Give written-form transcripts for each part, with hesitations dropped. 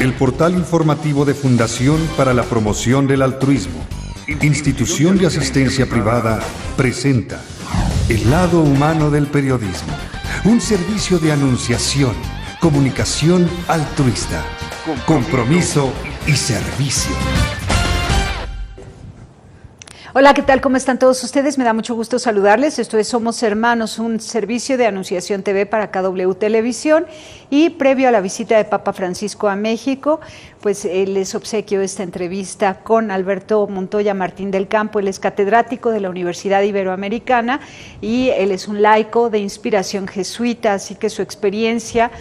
El portal informativo de Fundación para la Promoción del Altruismo, institución de asistencia privada, presenta El lado humano del periodismo, un servicio de anunciación, comunicación altruista, compromiso y servicio. Hola, ¿qué tal? ¿Cómo están todos ustedes? Me da mucho gusto saludarles. Esto es Somos Hermanos, un servicio de Anunciación TV para KW Televisión. Y previo a la visita de Papa Francisco a México, pues les obsequio esta entrevista con Alberto Montoya Martín del Campo. Él es catedrático de la Universidad Iberoamericana y él es un laico de inspiración jesuita, así que su experiencia,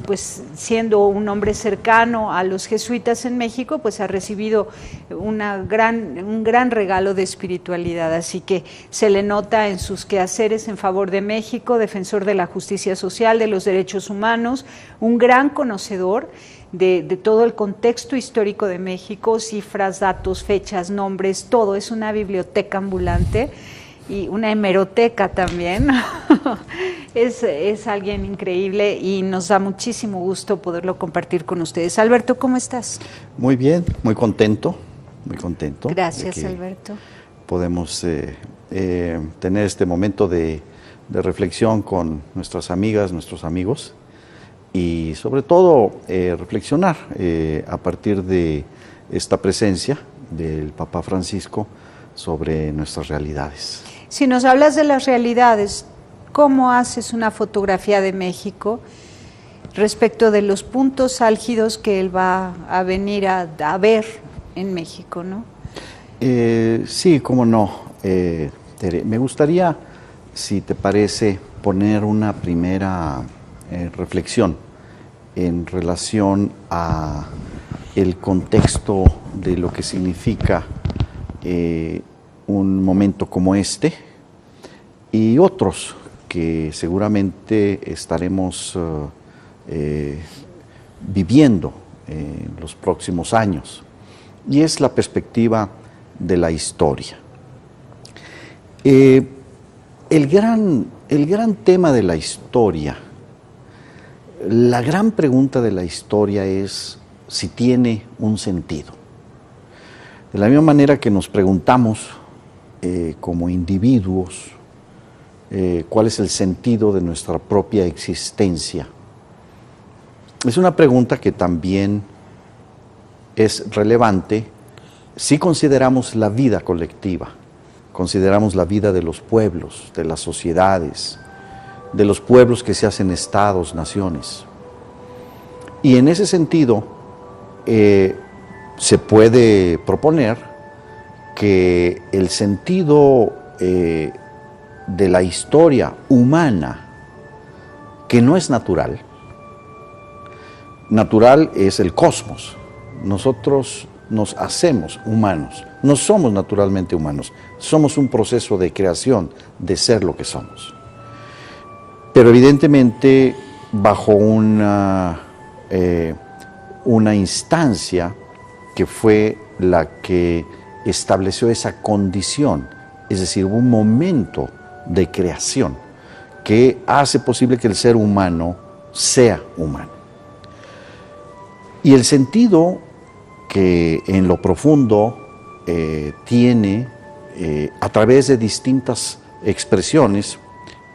pues siendo un hombre cercano a los jesuitas en México, pues ha recibido un gran regalo de espiritualidad, así que se le nota en sus quehaceres en favor de México, defensor de la justicia social, de los derechos humanos, un gran conocedor de todo el contexto histórico de México, cifras, datos, fechas, nombres, todo. Es una biblioteca ambulante y una hemeroteca también. Es alguien increíble y nos da muchísimo gusto poderlo compartir con ustedes. Alberto, ¿cómo estás? Muy bien, muy contento. Muy contento. Gracias, Alberto. Podemos tener este momento de reflexión con nuestras amigas, nuestros amigos y sobre todo reflexionar a partir de esta presencia del Papa Francisco sobre nuestras realidades. Si nos hablas de las realidades, ¿cómo haces una fotografía de México respecto de los puntos álgidos que él va a venir a ver en México, no? Sí, cómo no. Tere, me gustaría, si te parece, poner una primera reflexión en relación a el contexto de lo que significa un momento como este y otros que seguramente estaremos viviendo en los próximos años. Y es la perspectiva de la historia. El gran tema de la historia, la gran pregunta de la historia es si tiene un sentido. De la misma manera que nos preguntamos como individuos cuál es el sentido de nuestra propia existencia. Es una pregunta que también es relevante si consideramos la vida colectiva, consideramos la vida de los pueblos, de las sociedades, de los pueblos que se hacen estados, naciones. Y en ese sentido, se puede proponer que el sentido de la historia humana, que no es natural, natural es el cosmos. Nosotros nos hacemos humanos, no somos naturalmente humanos, somos un proceso de creación, de ser lo que somos. Pero evidentemente bajo una instancia que fue la que estableció esa condición, es decir, hubo un momento de creación que hace posible que el ser humano sea humano. Y el sentido que en lo profundo tiene a través de distintas expresiones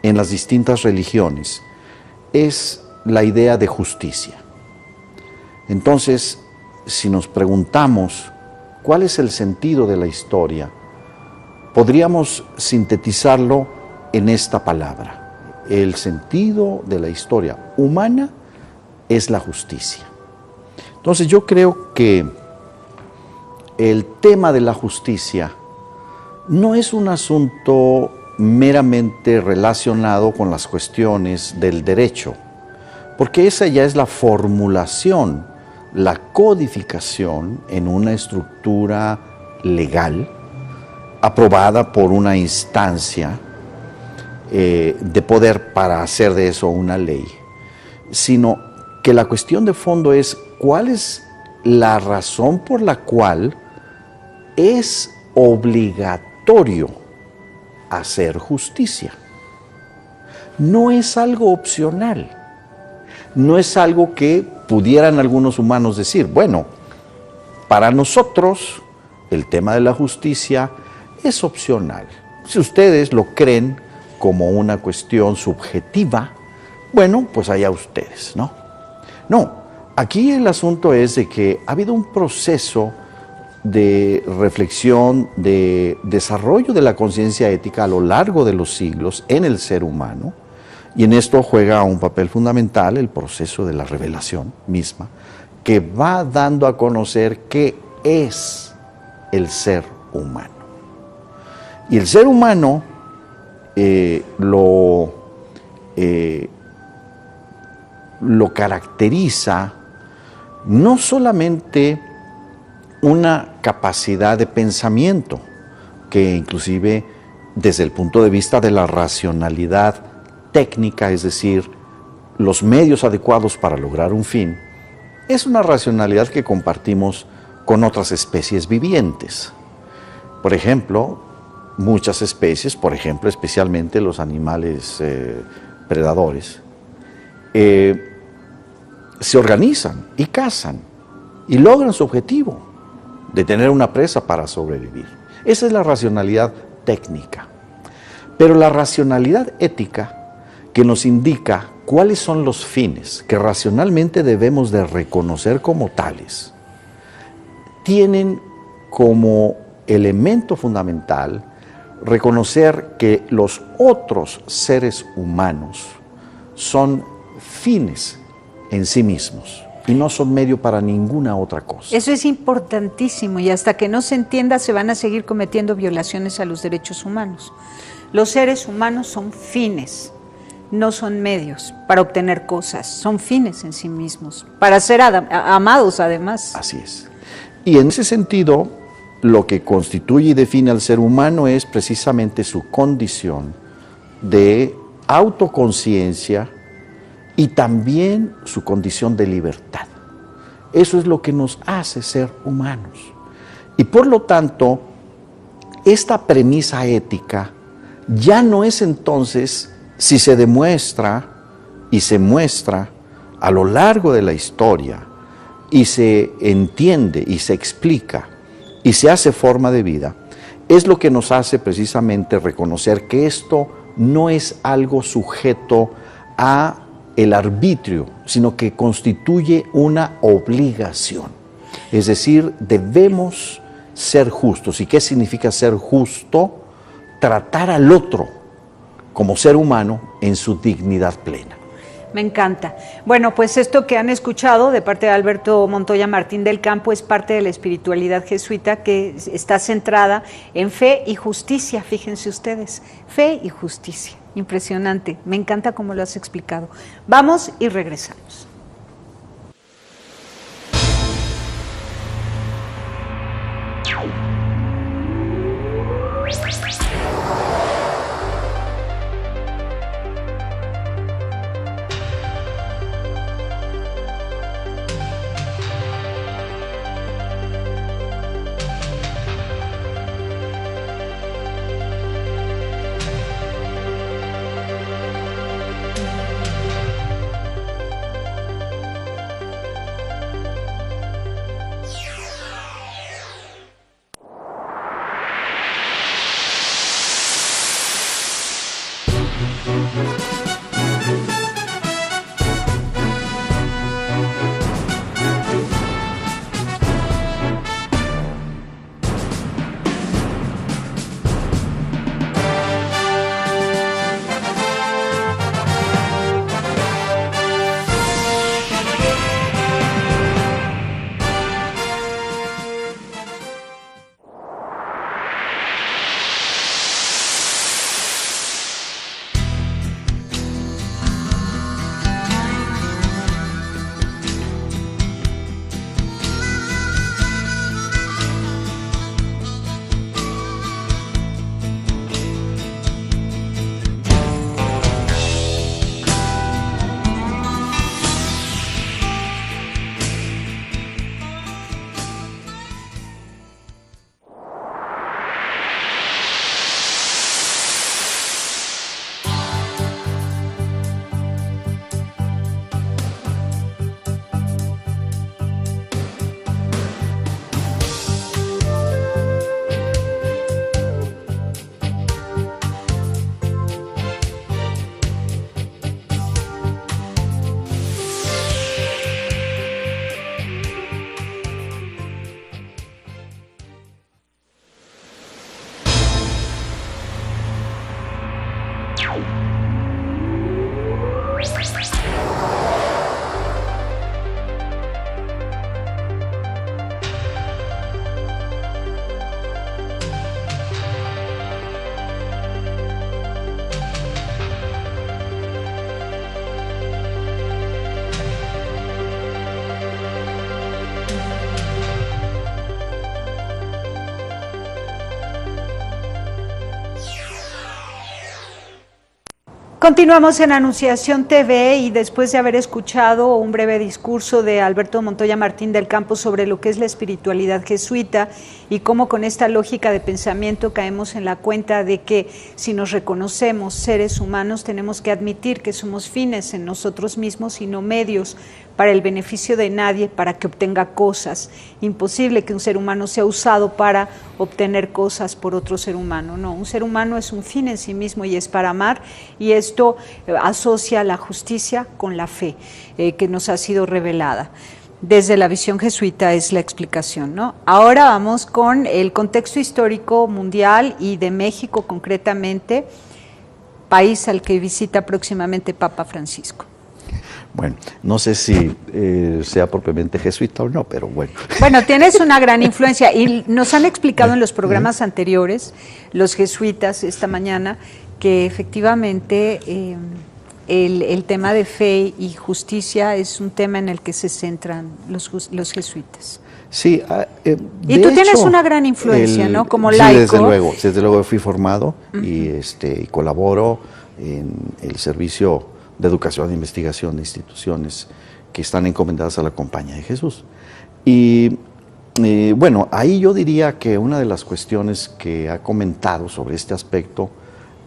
en las distintas religiones es la idea de justicia. Entonces, si nos preguntamos cuál es el sentido de la historia, podríamos sintetizarlo en esta palabra. El sentido de la historia humana es la justicia. Entonces yo creo que el tema de la justicia no es un asunto meramente relacionado con las cuestiones del derecho, porque esa ya es la formulación, la codificación en una estructura legal aprobada por una instancia de poder para hacer de eso una ley, sino que la cuestión de fondo es cuál es la razón por la cual es obligatorio hacer justicia. No es algo opcional. no es algo que pudieran algunos humanos decir, bueno, para nosotros el tema de la justicia es opcional. Si ustedes lo creen como una cuestión subjetiva, bueno, pues allá ustedes, ¿no? No, aquí el asunto es de que ha habido un proceso de reflexión, de desarrollo de la conciencia ética a lo largo de los siglos en el ser humano, y en esto juega un papel fundamental el proceso de la revelación misma, que va dando a conocer qué es el ser humano. Y el ser humano lo caracteriza no solamente una capacidad de pensamiento, que inclusive desde el punto de vista de la racionalidad técnica, es decir, los medios adecuados para lograr un fin, es una racionalidad que compartimos con otras especies vivientes. Por ejemplo, muchas especies, por ejemplo, especialmente los animales predadores, se organizan y cazan y logran su objetivo de tener una presa para sobrevivir. Esa es la racionalidad técnica. Pero la racionalidad ética, que nos indica cuáles son los fines que racionalmente debemos de reconocer como tales, tienen como elemento fundamental reconocer que los otros seres humanos son fines en sí mismos y no son medio para ninguna otra cosa. Eso es importantísimo, y hasta que no se entienda se van a seguir cometiendo violaciones a los derechos humanos. Los seres humanos son fines, no son medios para obtener cosas, son fines en sí mismos, para ser amados además. Así es. Y en ese sentido, lo que constituye y define al ser humano es precisamente su condición de autoconciencia y también su condición de libertad. Eso es lo que nos hace ser humanos. Y por lo tanto, esta premisa ética ya no es entonces si se demuestra y se muestra a lo largo de la historia y se entiende y se explica y se hace forma de vida, es lo que nos hace precisamente reconocer que esto no es algo sujeto a el arbitrio, sino que constituye una obligación. Es decir, debemos ser justos. ¿Y qué significa ser justo? Tratar al otro como ser humano en su dignidad plena. Me encanta. Bueno, pues esto que han escuchado de parte de Alberto Montoya Martín del Campo es parte de la espiritualidad jesuita, que está centrada en fe y justicia. Fíjense ustedes, fe y justicia. Impresionante. Me encanta cómo lo has explicado. Vamos y regresamos. Continuamos en Anunciación TV y después de haber escuchado un breve discurso de Alberto Montoya Martín del Campo sobre lo que es la espiritualidad jesuita y cómo con esta lógica de pensamiento caemos en la cuenta de que si nos reconocemos seres humanos tenemos que admitir que somos fines en nosotros mismos y no medios para el beneficio de nadie, para que obtenga cosas. Imposible que un ser humano sea usado para obtener cosas por otro ser humano. No, un ser humano es un fin en sí mismo y es para amar, y esto asocia la justicia con la fe que nos ha sido revelada. Desde la visión jesuita es la explicación, ¿no? Ahora vamos con el contexto histórico mundial y de México concretamente, país al que visita próximamente Papa Francisco. Bueno, no sé si sea propiamente jesuita o no, pero bueno. Bueno, tienes una gran influencia y nos han explicado en los programas anteriores, los jesuitas esta mañana, que efectivamente el tema de fe y justicia es un tema en el que se centran los jesuitas. Sí. Y tú tienes una gran influencia, ¿no? Como laico. Sí, desde luego fui formado y colaboro en el servicio de educación e investigación de instituciones que están encomendadas a la Compañía de Jesús. Y bueno, ahí yo diría que una de las cuestiones que ha comentado sobre este aspecto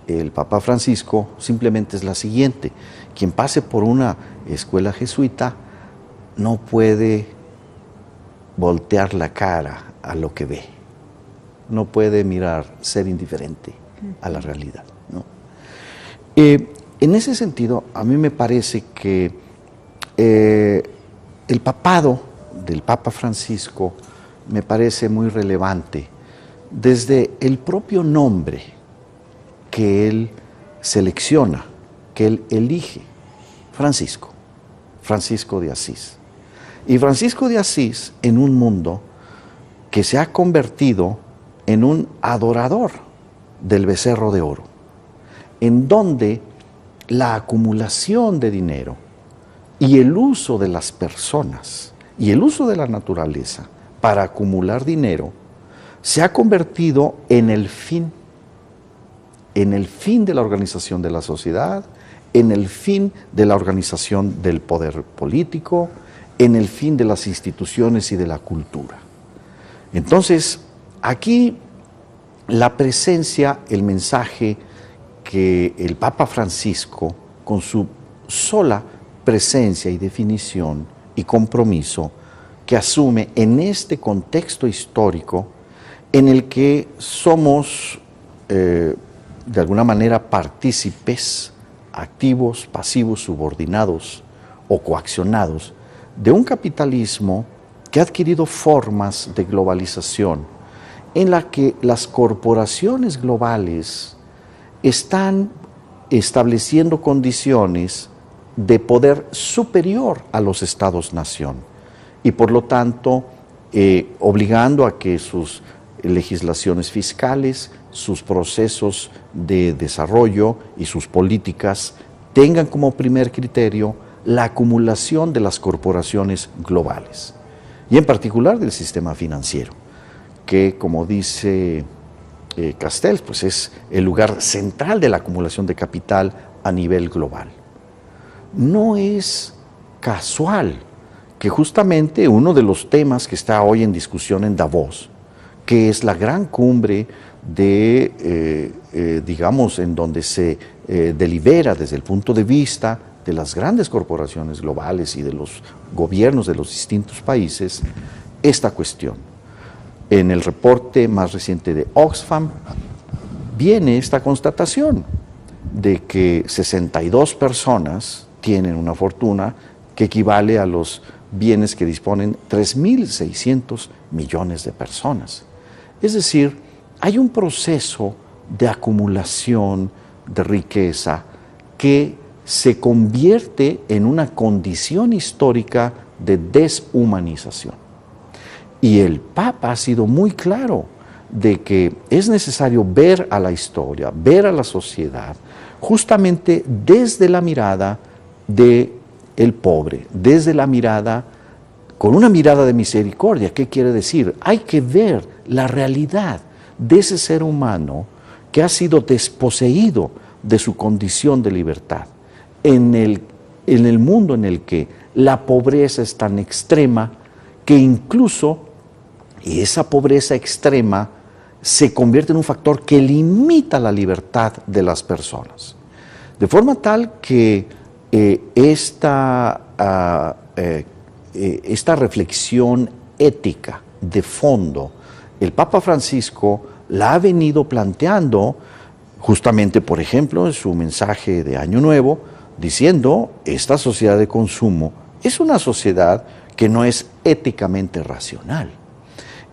el Papa Francisco simplemente es la siguiente: quien pase por una escuela jesuita no puede voltear la cara a lo que ve, no puede ser indiferente a la realidad, ¿no? En ese sentido, a mí me parece que el papado del Papa Francisco me parece muy relevante desde el propio nombre que él selecciona, que él elige: Francisco, Francisco de Asís. Y Francisco de Asís en un mundo que se ha convertido en un adorador del becerro de oro, en donde la acumulación de dinero y el uso de las personas y el uso de la naturaleza para acumular dinero se ha convertido en el fin de la organización de la sociedad, en el fin de la organización del poder político, en el fin de las instituciones y de la cultura. Entonces, aquí la presencia, el mensaje que el Papa Francisco, con su sola presencia y definición y compromiso, que asume en este contexto histórico en el que somos de alguna manera partícipes, activos, pasivos, subordinados o coaccionados de un capitalismo que ha adquirido formas de globalización en la que las corporaciones globales están estableciendo condiciones de poder superior a los estados-nación y por lo tanto obligando a que sus legislaciones fiscales, sus procesos de desarrollo y sus políticas tengan como primer criterio la acumulación de las corporaciones globales y en particular del sistema financiero, que como dice Castells, pues es el lugar central de la acumulación de capital a nivel global. No es casual que justamente uno de los temas que está hoy en discusión en Davos, que es la gran cumbre de, digamos, en donde se delibera desde el punto de vista de las grandes corporaciones globales y de los gobiernos de los distintos países, esta cuestión. En el reporte más reciente de Oxfam viene esta constatación de que 62 personas tienen una fortuna que equivale a los bienes que disponen 3.600 millones de personas. Es decir, hay un proceso de acumulación de riqueza que se convierte en una condición histórica de deshumanización. Y el Papa ha sido muy claro de que es necesario ver a la historia, ver a la sociedad, justamente desde la mirada del pobre, desde la mirada, con una mirada de misericordia. ¿Qué quiere decir? Hay que ver la realidad de ese ser humano que ha sido desposeído de su condición de libertad. En el mundo en el que la pobreza es tan extrema que incluso esa pobreza extrema se convierte en un factor que limita la libertad de las personas. De forma tal que esta reflexión ética de fondo, el Papa Francisco la ha venido planteando justamente, por ejemplo, en su mensaje de Año Nuevo, diciendo, esta sociedad de consumo es una sociedad que no es éticamente racional.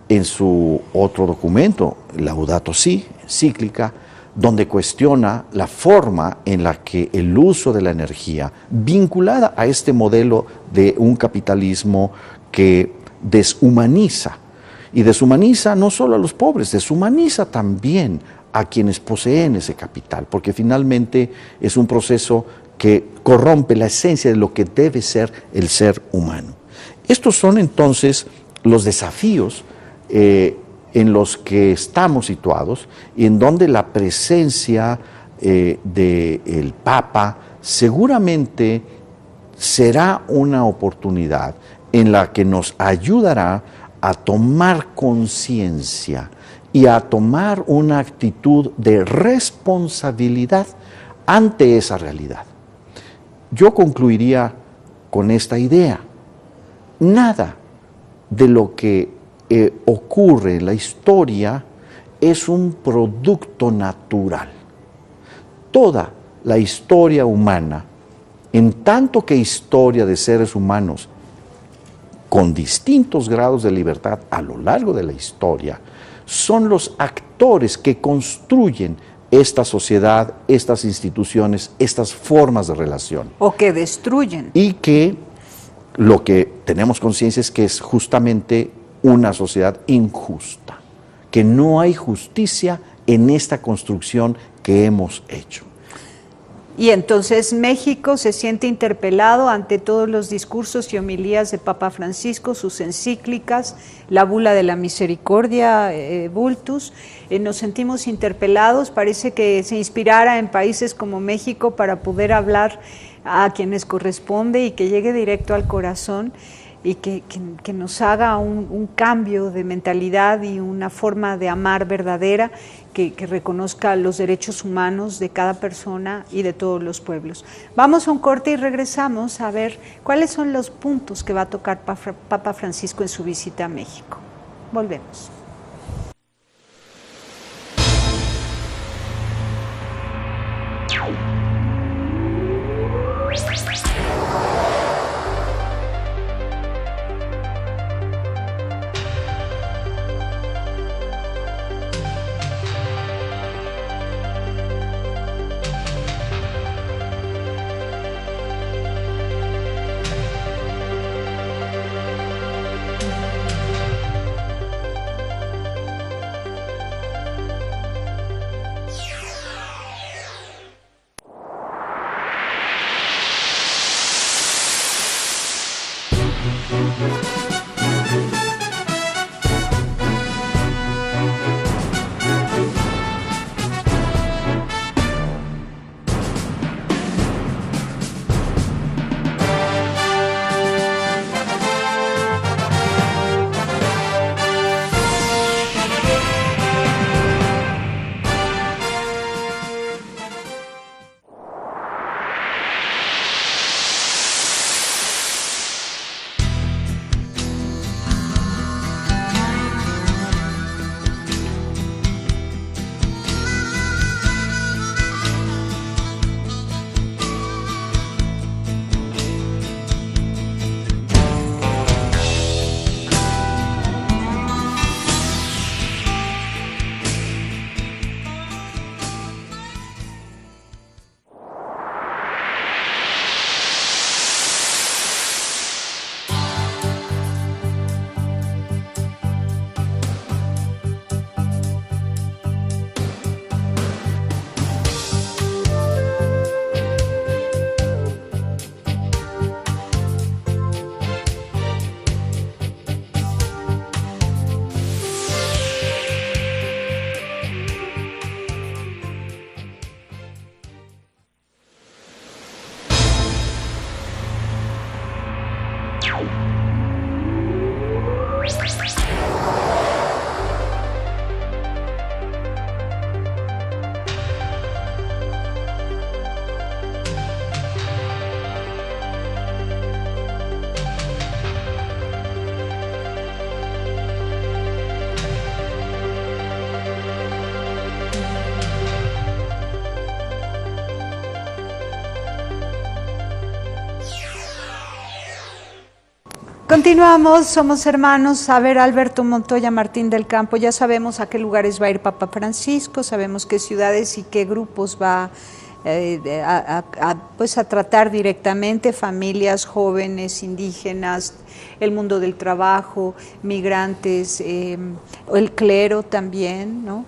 En su otro documento, Laudato Si, encíclica, donde cuestiona la forma en la que el uso de la energía, vinculada a este modelo de un capitalismo que deshumaniza, y deshumaniza no solo a los pobres, deshumaniza también a quienes poseen ese capital, porque finalmente es un proceso que corrompe la esencia de lo que debe ser el ser humano. Estos son entonces los desafíos en los que estamos situados y en donde la presencia del Papa seguramente será una oportunidad en la que nos ayudará a tomar conciencia y a tomar una actitud de responsabilidad ante esa realidad. Yo concluiría con esta idea. Nada de lo que ocurre en la historia es un producto natural. Toda la historia humana, en tanto que historia de seres humanos con distintos grados de libertad a lo largo de la historia, son los actores que construyen esta sociedad, estas instituciones, estas formas de relación. O que destruyen. Y que lo que tenemos conciencia es que es justamente una sociedad injusta, que no hay justicia en esta construcción que hemos hecho. Y entonces México se siente interpelado ante todos los discursos y homilías de Papa Francisco, sus encíclicas, la bula de la misericordia, Vultus. Nos sentimos interpelados, parece que se inspirara en países como México para poder hablar a quienes corresponde y que llegue directo al corazón y que nos haga un cambio de mentalidad y una forma de amar verdadera que reconozca los derechos humanos de cada persona y de todos los pueblos. Vamos a un corte y regresamos a ver cuáles son los puntos que va a tocar Papa Francisco en su visita a México. Volvemos. Continuamos, somos hermanos. A ver, Alberto Montoya Martín del Campo, ya sabemos a qué lugares va a ir Papa Francisco, sabemos qué ciudades y qué grupos va pues a tratar directamente, familias, jóvenes, indígenas, el mundo del trabajo, migrantes, el clero también, ¿no?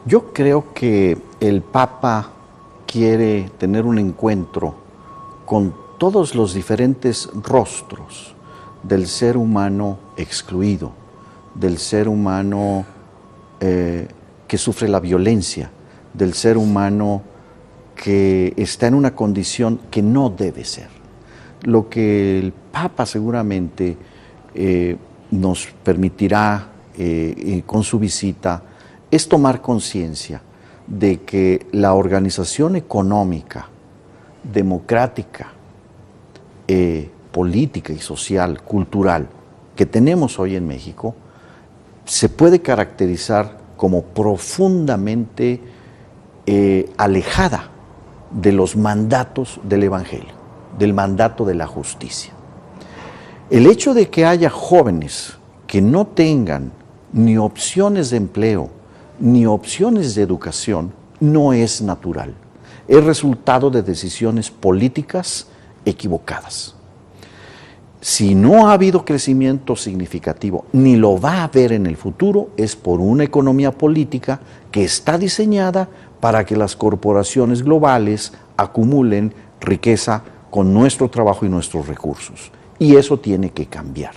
Yo creo que el Papa quiere tener un encuentro con todos los diferentes rostros del ser humano excluido, del ser humano que sufre la violencia, del ser humano que está en una condición que no debe ser. Lo que el Papa seguramente nos permitirá con su visita es tomar conciencia de que la organización económica, democrática, política y social, cultural, que tenemos hoy en México, se puede caracterizar como profundamente alejada de los mandatos del Evangelio, del mandato de la justicia. El hecho de que haya jóvenes que no tengan ni opciones de empleo, ni opciones de educación, no es natural. Es resultado de decisiones políticas equivocadas. Si no ha habido crecimiento significativo, ni lo va a haber en el futuro, es por una economía política que está diseñada para que las corporaciones globales acumulen riqueza con nuestro trabajo y nuestros recursos. Y eso tiene que cambiar.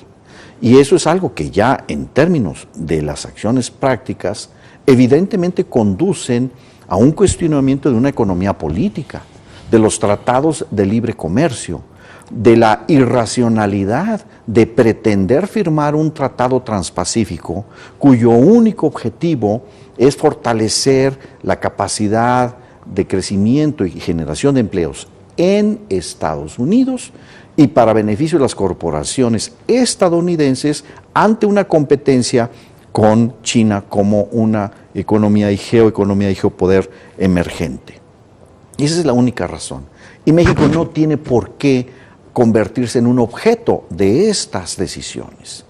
Y eso es algo que ya en términos de las acciones prácticas, evidentemente conducen a un cuestionamiento de una economía política, de los tratados de libre comercio, de la irracionalidad de pretender firmar un tratado transpacífico cuyo único objetivo es fortalecer la capacidad de crecimiento y generación de empleos en Estados Unidos y para beneficio de las corporaciones estadounidenses ante una competencia con China como una economía y geopoder emergente. Y esa es la única razón. Y México no tiene por qué convertirse en un objeto de estas decisiones.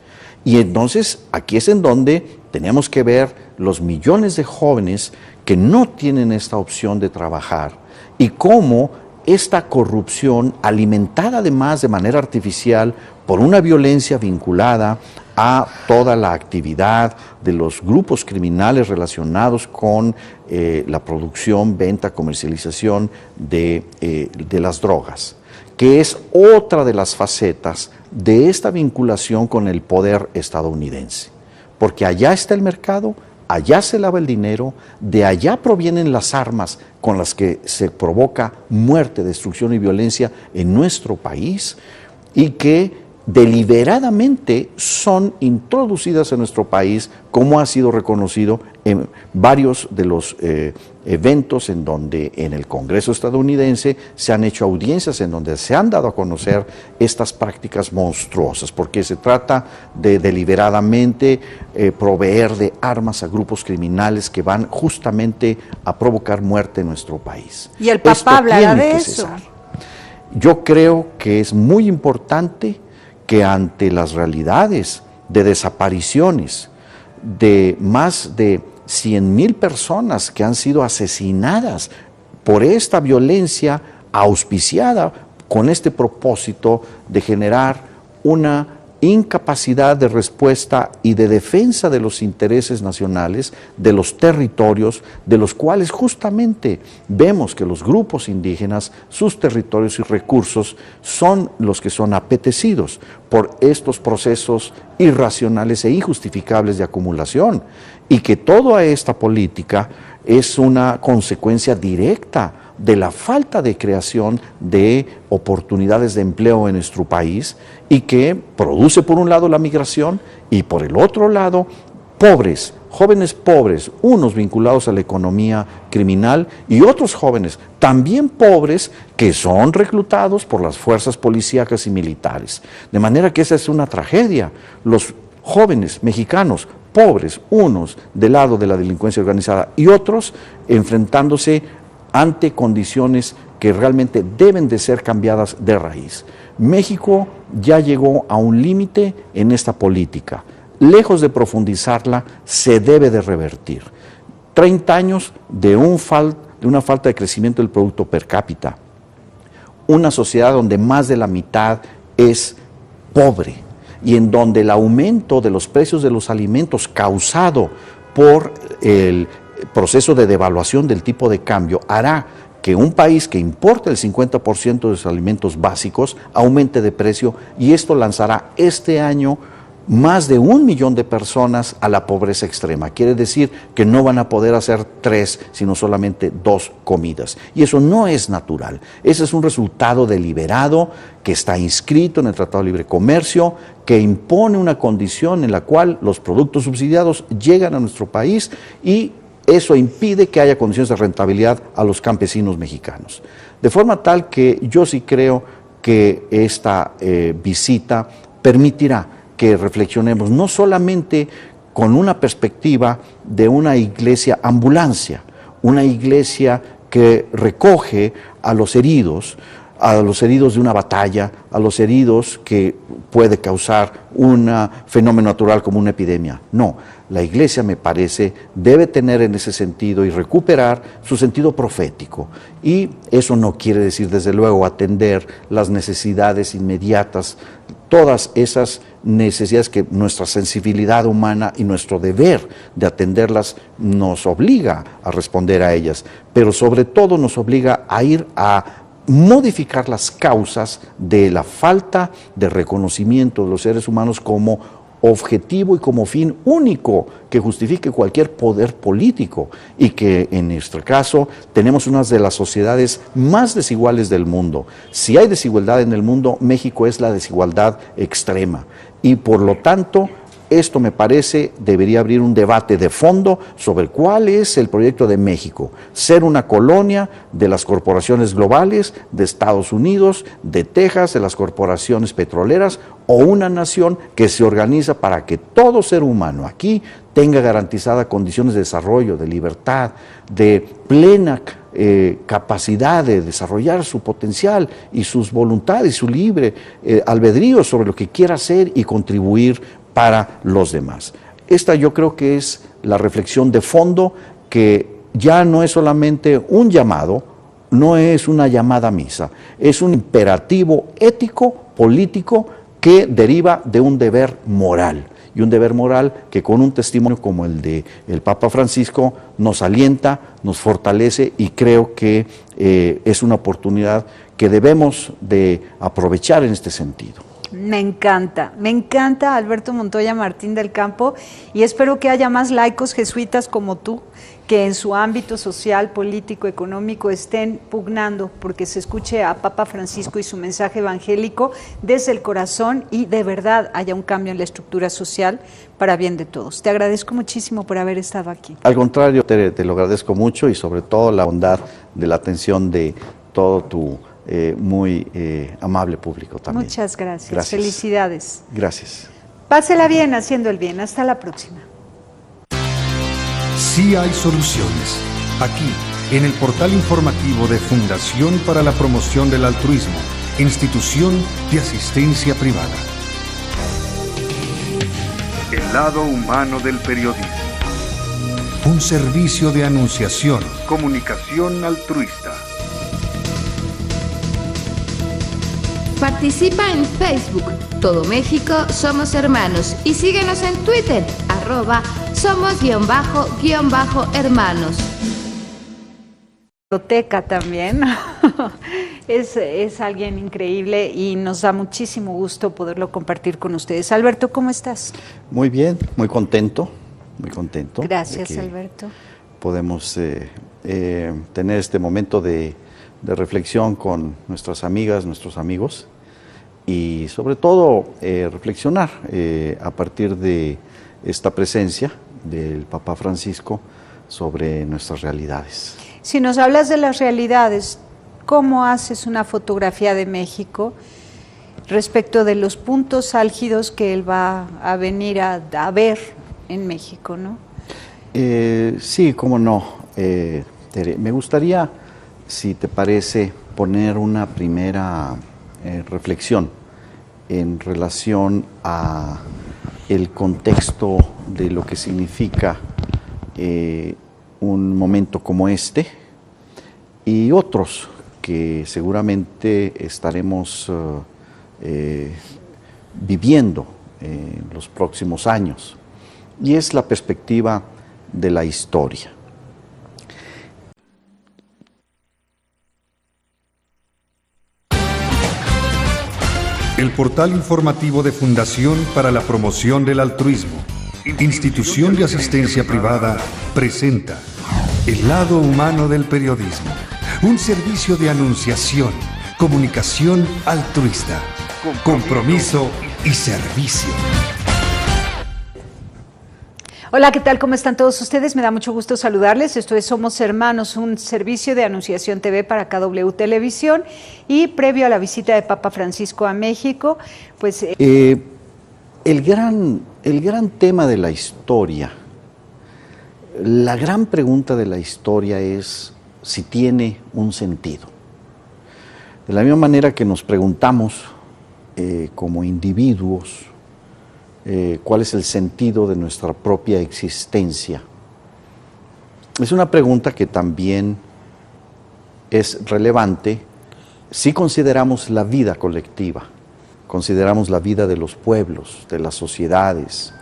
Y entonces aquí es en donde tenemos que ver los millones de jóvenes que no tienen esta opción de trabajar y cómo esta corrupción, alimentada además de manera artificial por una violencia vinculada a toda la actividad de los grupos criminales relacionados con la producción, venta, comercialización de las drogas, que es otra de las facetas de esta vinculación con el poder estadounidense. Porque allá está el mercado, allá se lava el dinero, de allá provienen las armas con las que se provoca muerte, destrucción y violencia en nuestro país y que deliberadamente son introducidas en nuestro país, como ha sido reconocido en varios de los eventos en donde en el Congreso estadounidense se han hecho audiencias en donde se han dado a conocer estas prácticas monstruosas, porque se trata de deliberadamente proveer de armas a grupos criminales que van justamente a provocar muerte en nuestro país. Y el Papa hablará de eso. Yo creo que es muy importante que ante las realidades de desapariciones de más de 100,000 personas que han sido asesinadas por esta violencia auspiciada con este propósito de generar una incapacidad de respuesta y de defensa de los intereses nacionales, de los territorios, de los cuales justamente vemos que los grupos indígenas, sus territorios y recursos son los que son apetecidos por estos procesos irracionales e injustificables de acumulación, y que toda esta política es una consecuencia directa de la falta de creación de oportunidades de empleo en nuestro país y que produce por un lado la migración y por el otro lado pobres, jóvenes pobres, unos vinculados a la economía criminal y otros jóvenes también pobres que son reclutados por las fuerzas policíacas y militares. De manera que esa es una tragedia. Los jóvenes mexicanos pobres, unos del lado de la delincuencia organizada y otros enfrentándose ante condiciones que realmente deben de ser cambiadas de raíz. México ya llegó a un límite en esta política. Lejos de profundizarla, se debe de revertir. 30 años de una falta de crecimiento del producto per cápita. Una sociedad donde más de la mitad es pobre y en donde el aumento de los precios de los alimentos causado por el proceso de devaluación del tipo de cambio hará que un país que importa el 50% de sus alimentos básicos aumente de precio, y esto lanzará este año más de 1 millón de personas a la pobreza extrema. Quiere decir que no van a poder hacer 3, sino solamente 2 comidas. Y eso no es natural. Ese es un resultado deliberado que está inscrito en el Tratado de Libre Comercio, que impone una condición en la cual los productos subsidiados llegan a nuestro país, y eso impide que haya condiciones de rentabilidad a los campesinos mexicanos. De forma tal que yo sí creo que esta visita permitirá que reflexionemos no solamente con una perspectiva de una iglesia ambulancia, una iglesia que recoge a los heridos de una batalla, a los heridos que puede causar un fenómeno natural como una epidemia. No, la iglesia, me parece, debe tener en ese sentido y recuperar su sentido profético. Y eso no quiere decir, desde luego, atender las necesidades inmediatas, todas esas necesidades que nuestra sensibilidad humana y nuestro deber de atenderlas nos obliga a responder a ellas, pero sobre todo nos obliga a ir a modificar las causas de la falta de reconocimiento de los seres humanos como objetivo y como fin único que justifique cualquier poder político, y que en nuestro caso tenemos una de las sociedades más desiguales del mundo. Si hay desigualdad en el mundo, México es la desigualdad extrema, y por lo tanto esto, me parece, debería abrir un debate de fondo sobre cuál es el proyecto de México: ser una colonia de las corporaciones globales, de Estados Unidos, de Texas, de las corporaciones petroleras, o una nación que se organiza para que todo ser humano aquí tenga garantizadas condiciones de desarrollo, de libertad, de plena capacidad de desarrollar su potencial y sus voluntades, su libre albedrío sobre lo que quiera hacer y contribuir para los demás. Esta, yo creo que es la reflexión de fondo, que ya no es solamente un llamado, no es una llamada a misa, es un imperativo ético, político, que deriva de un deber moral, y un deber moral que, con un testimonio como el de el Papa Francisco, nos alienta, nos fortalece, y creo que es una oportunidad que debemos de aprovechar en este sentido. Me encanta Alberto Montoya Martín del Campo, y espero que haya más laicos jesuitas como tú, que en su ámbito social, político, económico estén pugnando porque se escuche a Papa Francisco y su mensaje evangélico desde el corazón, y de verdad haya un cambio en la estructura social para bien de todos. Te agradezco muchísimo por haber estado aquí. Al contrario, te lo agradezco mucho, y sobre todo la bondad de la atención de todo tu muy amable público también. Muchas gracias. Felicidades. Gracias. Pásela bien haciendo el bien. Hasta la próxima. Sí hay soluciones. Aquí, en el portal informativo de Fundación para la Promoción del Altruismo, Institución de Asistencia Privada. El lado humano del periodismo. Un servicio de anunciación, comunicación altruista. Participa en Facebook, Todo México Somos Hermanos, y síguenos en Twitter, @somos_hermanos. Biblioteca también. Es alguien increíble, y nos da muchísimo gusto poderlo compartir con ustedes. Alberto, ¿cómo estás? Muy bien, muy contento. Gracias, Alberto. Podemos tener este momento de reflexión con nuestras amigas, nuestros amigos, y sobre todo reflexionar a partir de esta presencia del Papa Francisco sobre nuestras realidades. Si nos hablas de las realidades, ¿cómo haces una fotografía de México respecto de los puntos álgidos que él va a venir a ver en México, no? Sí, cómo no, Tere. Me gustaría, si te parece, proponer una primera reflexión en relación a el contexto de lo que significa un momento como este y otros que seguramente estaremos viviendo en los próximos años, y es la perspectiva de la historia. El portal informativo de Fundación para la Promoción del Altruismo, institución de asistencia privada, presenta El lado humano del periodismo, un servicio de anunciación, comunicación altruista, compromiso y servicio. Hola, ¿qué tal? ¿Cómo están todos ustedes? Me da mucho gusto saludarles. Esto es Somos Hermanos, un servicio de Anunciación TV para KW Televisión. Y previo a la visita de Papa Francisco a México, pues... El gran tema de la historia, la gran pregunta de la historia es si tiene un sentido. De la misma manera que nos preguntamos como individuos, cuál es el sentido de nuestra propia existencia. Es una pregunta que también es relevante si consideramos la vida colectiva, consideramos la vida de los pueblos, de las sociedades,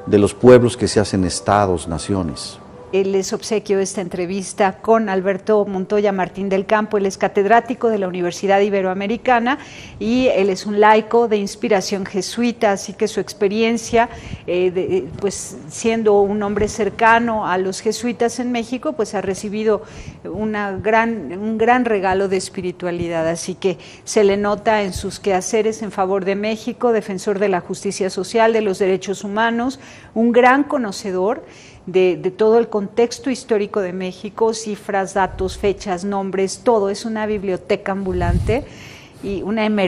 de los pueblos que se hacen estados, naciones. Les obsequio esta entrevista con Alberto Montoya Martín del Campo. Él es catedrático de la Universidad Iberoamericana y él es un laico de inspiración jesuita, así que su experiencia, pues siendo un hombre cercano a los jesuitas en México, pues ha recibido un gran regalo de espiritualidad, así que se le nota en sus quehaceres en favor de México, defensor de la justicia social, de los derechos humanos, un gran conocedor de todo el contexto histórico de México, cifras, datos, fechas, nombres, todo. Es una biblioteca ambulante y una hemeroteca